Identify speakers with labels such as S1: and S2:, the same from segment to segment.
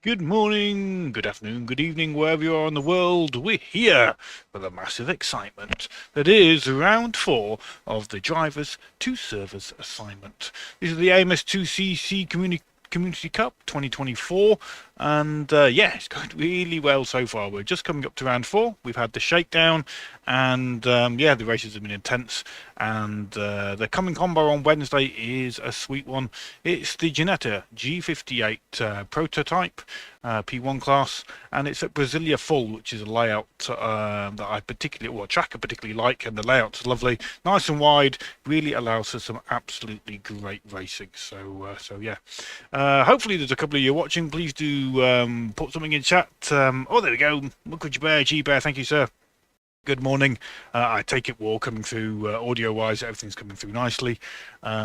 S1: Good morning, good afternoon, good evening, wherever you are in the world. We're here for the massive excitement that is round 4 of the Drivers to Servers assignment. This is the AMS2CC Community Cup 2024, and yeah, it's going really well so far. We're just coming up to round 4. We've had the Shakedown, and yeah, the races have been intense, and the coming combo on Wednesday is a sweet one. It's the Ginetta G58 prototype P1 class, and it's at Brasilia full, which is a layout that I particularly, well, track I particularly like, and the layout's lovely, nice and wide, really allows for some absolutely great racing. So yeah, hopefully there's a couple of you watching. Please do put something in chat. Oh, there we go. Look at Bear, G Bear, thank you, sir. Good morning. I take it we're all coming through audio-wise. Everything's coming through nicely.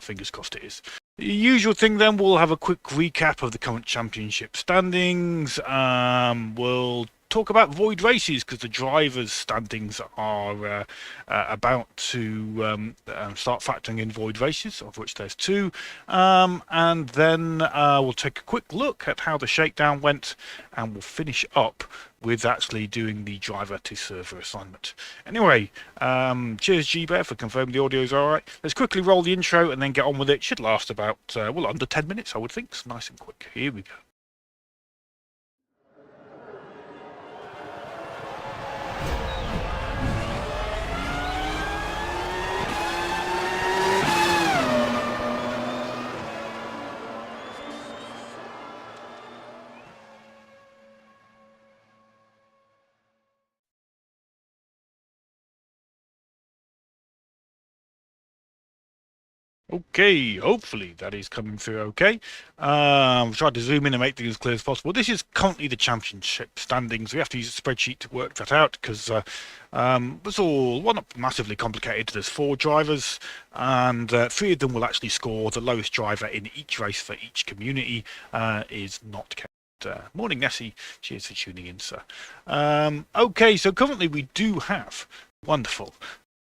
S1: Fingers crossed it is. The usual thing then, we'll have a quick recap of the current championship standings. We'll talk about void races because the drivers' standings are about to start factoring in void races, of which there's 2. And then we'll take a quick look at how the shakedown went, and we'll finish up with actually doing the driver to server assignment. Anyway, cheers G-Bear for confirming the audio is alright. Let's quickly roll the intro and then get on with it. Should last about, well, under 10 minutes, I would think. It's nice and quick. Here we go. Okay, hopefully that is coming through okay. Tried to zoom in and make things as clear as possible. This is currently the championship standings. We have to use a spreadsheet to work that out because it's all, well, not massively complicated. There's 4 drivers, and 3 of them will actually score. The lowest driver in each race for each community is not counted. Morning, Nessie. Cheers for tuning in, sir. Okay, so currently we do have, wonderful,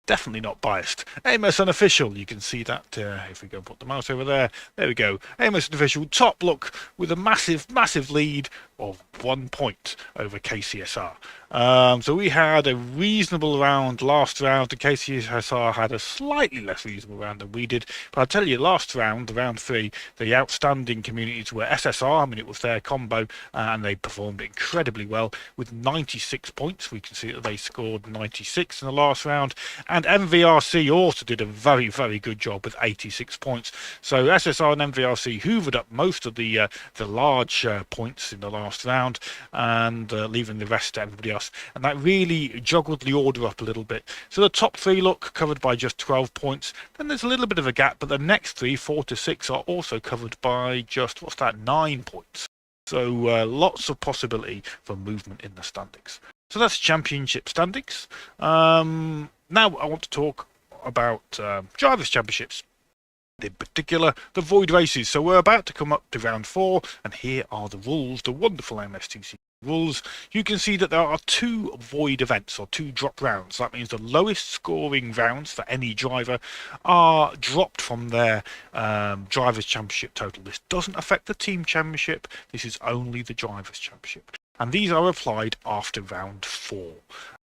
S1: definitely not biased, AMS Unofficial. You can see that if we go and put the mouse over there. There we go. AMS Unofficial, top look with a massive lead of 1 point over KCSR. So we had a reasonable round last round. The KCSR had a slightly less reasonable round than we did. But I'll tell you, last round, round 3, the outstanding communities were SSR. I mean, it was their combo, and they performed incredibly well with 96 points. We can see that they scored 96 in the last round. And MVRC also did a very good job with 86 points. So SSR and MVRC hoovered up most of the large points in the last round, and leaving the rest to everybody else. And that really juggled the order up a little bit. So the top 3 look covered by just 12 points. Then there's a little bit of a gap, but the next 3, 4 to 6, are also covered by just, what's that, 9 points. So lots of possibility for movement in the standings. So that's championship standings. Now I want to talk about Drivers' Championships, in particular the void races. So we're about to come up to round 4, and here are the rules, the wonderful AMS2CC rules. You can see that there are 2 void events, or 2 drop rounds. That means the lowest scoring rounds for any driver are dropped from their Drivers' Championship total. This doesn't affect the Team Championship. This is only the Drivers' Championship. And these are applied after round 4.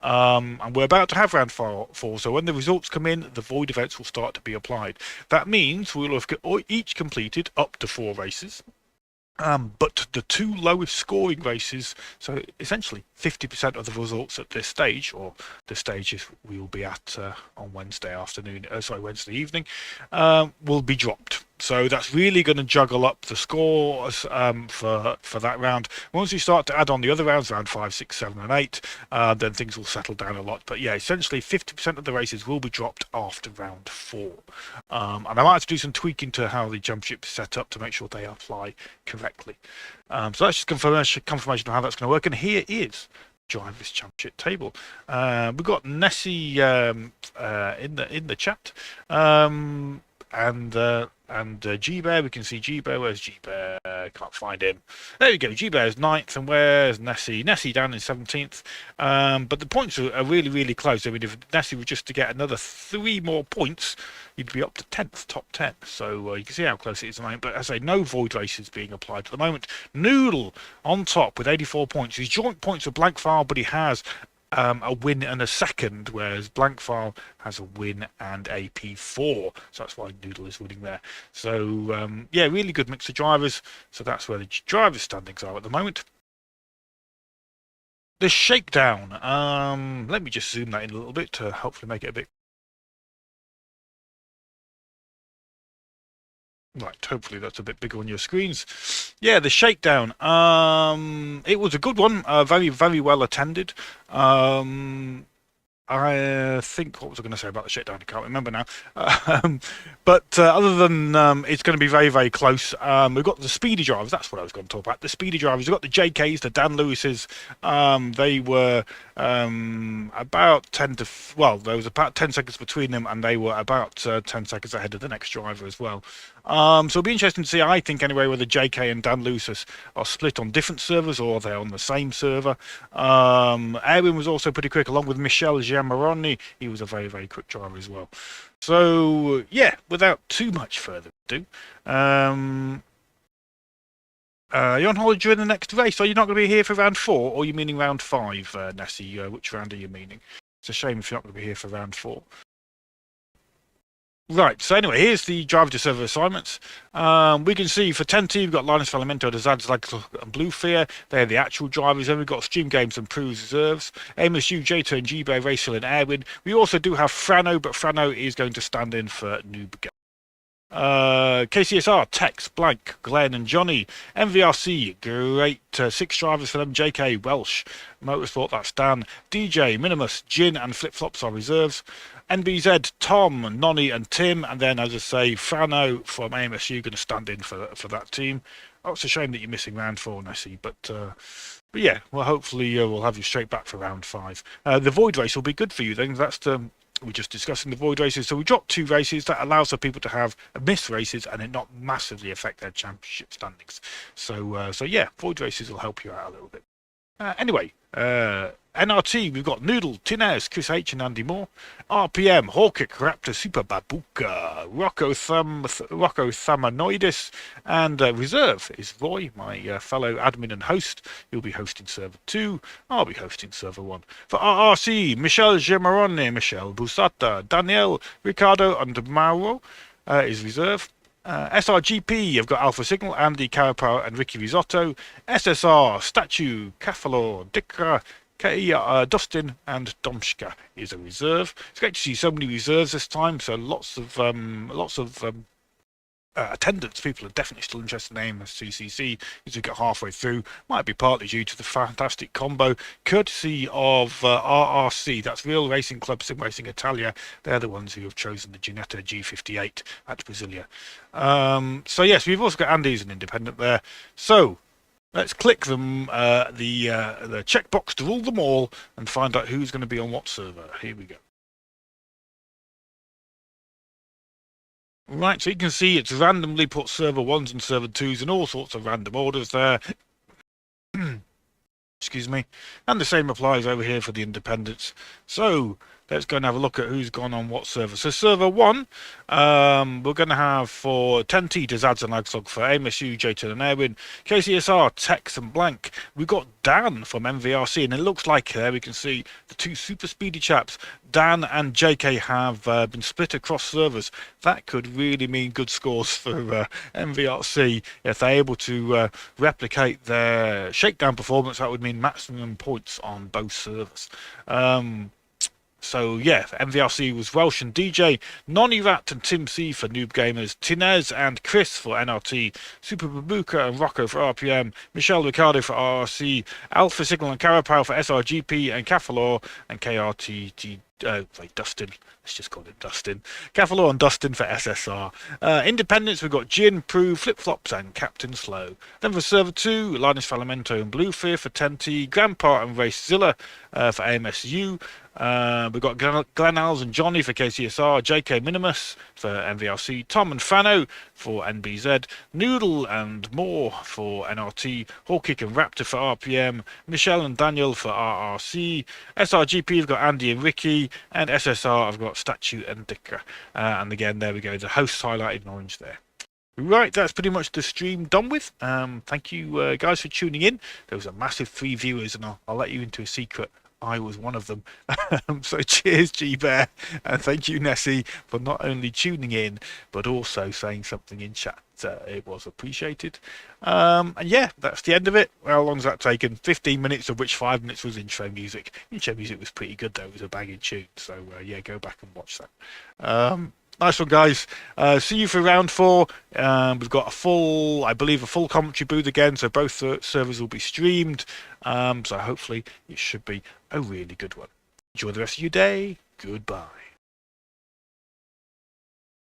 S1: And we're about to have round 4, so when the results come in, the void events will start to be applied. That means we'll have each completed up to 4 races. But the 2 lowest scoring races, so essentially 50% of the results at this stage, or the stages we will be at on Wednesday evening, will be dropped. So that's really going to juggle up the scores for that round. Once you start to add on the other rounds, round 5, 6, 7, and 8, then things will settle down a lot. But yeah, essentially 50% of the races will be dropped after round 4. And I might have to do some tweaking to how the championship is set up to make sure they apply correctly. So that's just confirmation of how that's going to work. And here is Drivers' Championship table. We've got Nessie in the chat. G-Bear. We can see G-Bear. Where's G-Bear? Can't find him. There we go. G-Bear's 9th, and where's Nessie? Nessie down in 17th. But the points are really, really close. I mean, if Nessie was just to get another 3 more points, you'd be up to 10th, top 10. So you can see how close it is at the moment. But as I say, no void races being applied at the moment. Noodle on top with 84 points. His joint points are blank file, but he has a win and a second, whereas blank file has a win and a P4, so that's why Noodle is winning there. So yeah, really good mix of drivers. So that's where the driver standings are at the moment. The Shakedown, let me just zoom that in a little bit to hopefully make it a bit right. Hopefully that's a bit bigger on your screens. Yeah, the Shakedown, it was a good one, very, very well attended. I think, what was I going to say about the Shakedown? I can't remember now. But other than it's going to be very, very close. We've got the speedy drivers. That's what I was going to talk about. The speedy drivers. We've got the JKs, the Dan Lewises. They were about 10 to... Well, there was about 10 seconds between them, and they were about 10 seconds ahead of the next driver as well. So it'll be interesting to see, I think, anyway, whether JK and Dan Lewis are split on different servers or they're on the same server. Erwin was also pretty quick, along with Michel Giamaroni. He was a very, very quick driver as well. So, yeah, without too much further ado, you're on holiday during the next race. Are you not going to be here for round 4, or are you meaning round 5, Nessie? Which round are you meaning? It's a shame if you're not going to be here for round 4. Right, so anyway, here's the driver to server assignments. We can see for 10T, we've got Linus Falamento, Dazad, and Blue Fear. They're the actual drivers. Then we've got Stream Games and Proves Reserves. AMS2CC, Jto, and G-Bay, Rachel, and Erwin. We also do have Frano, but Frano is going to stand in for Noob Game. KCSR, Tex, Blank, Glenn, and Johnny. MVRC, great 6 drivers for them. JK, Welsh, Motorsport, that's Dan. DJ, Minimus, Gin, and Flip Flops are reserves. NBZ, Tom, Nonny, and Tim. And then, as I say, Frano from AMSU going to stand in for that team. Oh, it's a shame that you're missing round 4, Nessie, but yeah, well, hopefully we'll have you straight back for round 5. The Void Race will be good for you then. That's we're just discussing the void races, so we dropped 2 races. That allows for people to have miss races and it not massively affect their championship standings. So yeah, void races will help you out a little bit. Anyway, NRT, we've got Noodle, Tinez, Chris H, and Andy Moore. RPM, Hawkick, Raptor, Super Babuka, Rocco Thamanoidis, and Reserve is Roy, my fellow admin and host. He'll be hosting server 2. I'll be hosting server 1. For RRC, Michel Gemarone, Michel Busata, Daniel, Ricardo, and Mauro is Reserve. SRGP, you've got Alpha Signal, Andy Carapau, and Ricky Risotto. SSR, Statue, Cafalor, Dikra, Dustin, and Domshka is a reserve. It's great to see so many reserves this time, so lots of attendance. People are definitely still interested in AMS2CC as we get halfway through. Might be partly due to the fantastic combo courtesy of RRC, that's Real Racing Club Sim Racing Italia. They're the ones who have chosen the Ginetta G58 at Brasilia. So yes, we've also got Andy as an independent there. So let's click them the checkbox to rule them all and find out who's going to be on what server. Here we go. Right, so you can see it's randomly put server 1s and server 2s in all sorts of random orders there. Excuse me. And the same applies over here for the independents. So let's go and have a look at who's gone on what server. So server 1, we're going to have for 10T to Zads and Agslog for AMSU, Jayton and Erwin. KCSR, Tex and Blank. We've got Dan from MVRC, and it looks like there we can see the 2 super speedy chaps. Dan and JK have been split across servers. That could really mean good scores for MVRC. If they're able to replicate their Shakedown performance, that would mean maximum points on both servers. So yeah, MVRC was Welsh and DJ, Nonny Rat and Tim C for Noob Gamers, Tinez and Chris for NRT, Super Babuka and Rocco for RPM, Michelle Ricardo for RRC, Alpha Signal and Carapau for SRGP, and Cafalor and KRTT Sorry, Dustin. Let's just call it Dustin. Cavalier on Dustin for SSR. Independents, we've got Gin, Prue, Flip Flops, and Captain Slow. Then for Server 2, Linus Falamento and Bluefear for Tenty, Grandpa and Racezilla for AMSU. We've got Glenn Alls and Johnny for KCSR, JK Minimus for MVRC, Tom and Fano for NBZ, Noodle and More for NRT, Hawkick and Raptor for RPM, Michelle and Daniel for RRC, SRGP have got Andy and Ricky, and SSR I've got Statue and Dicker. And again, there we go, the hosts highlighted in orange there. Right, that's pretty much the stream done with. Thank you guys for tuning in. There was a massive 3 viewers, and I'll let you into a secret. I was one of them. So cheers, G-Bear, and thank you, Nessie, for not only tuning in, but also saying something in chat. It was appreciated. And yeah, that's the end of it. How long's that taken? 15 minutes, of which 5 minutes was intro music. Intro music was pretty good, though. It was a banging tune. So yeah, go back and watch that. Nice one, guys. See you for round 4. We've got I believe a full commentary booth again, so both servers will be streamed. So hopefully it should be a really good one. Enjoy the rest of your day. Goodbye.